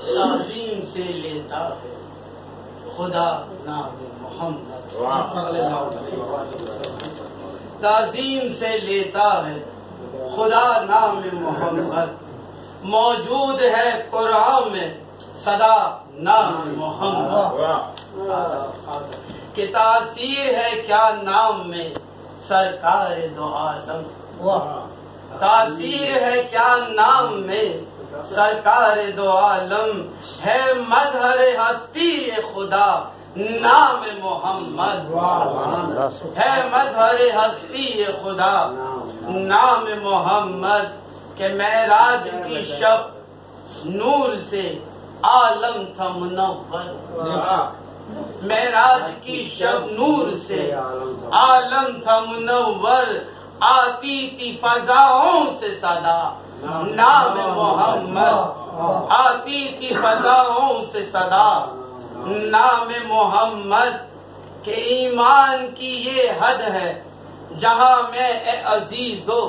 تعظیم سے لیتا ہے خدا نام محمد، تعظیم سے لیتا ہے خدا نام محمد، موجود ہے قرآن میں صدا نام محمد، کہ تاثیر ہے کیا نام میں سرکار دو عالم، تاثیر ہے کیا نام میں سرکار دو عالم، ہے مظہر ہستی خدا نام محمد، ہے مظہر ہستی خدا نام محمد، کہ معراج کی شب نور سے عالم تھا منور، معراج کی شب نور سے عالم تھا منور، آتی تھی فضاؤں سے صدا نام محمد، آتی تھی فضاؤں سے صدا نام محمد، کہ ایمان کی یہ حد ہے جہاں میں اے عزیزو،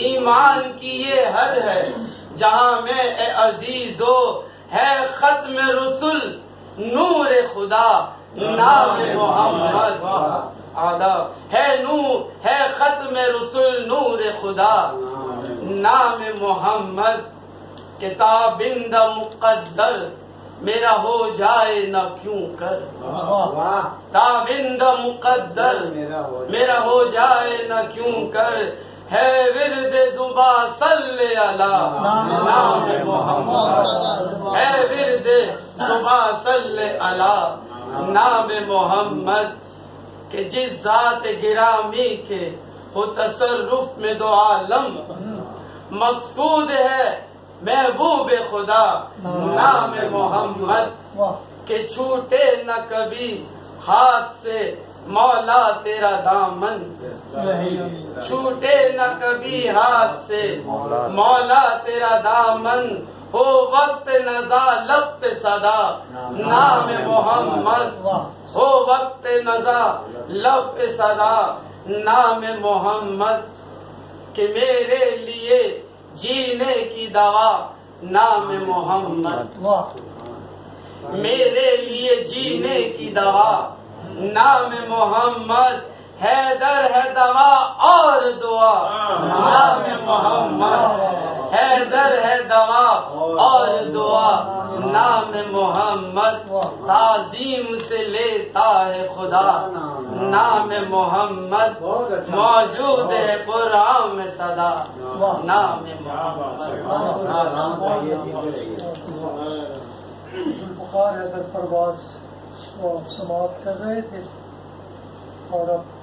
ایمان کی یہ حد ہے جہاں میں اے عزیزو، ہے ختم رسل نور خدا نام محمد، ہے ختم رسل نور خدا نام محمد، کہ تابند مقدر میرا ہو جائے نہ کیوں کر، تابند مقدر میرا ہو جائے نہ کیوں کر، ہے ورد زبا صلی علی نام محمد، ہے ورد زبا صلی علی نام محمد، کہ جس ذات گرامی کے ہو تصرف میں دو عالم، مقصود ہے محبوب خدا نام محمد، کہ چھوٹے نہ کبھی ہاتھ سے مولا تیرا دامن، چھوٹے نہ کبھی ہاتھ سے مولا تیرا دامن، ہو وقت نزا لب پہ صدا نام محمد، ہو وقت نزا لب پہ صدا نام محمد، کہ میرے لیے جینے کی دوا نام محمد، میرے لیے جینے کی دوا نام محمد، حیدر ہے دوا اور دعا نام محمد، حیدر ہے دوا اور دعا نام محمد، تعظیم سے لیتا ہے خدا نام محمد، موجود ہے قرآن میں صدا نام محمد۔ ذوالفقار حیدر پرواز وہ سماعت کر رہے تھے، اور اب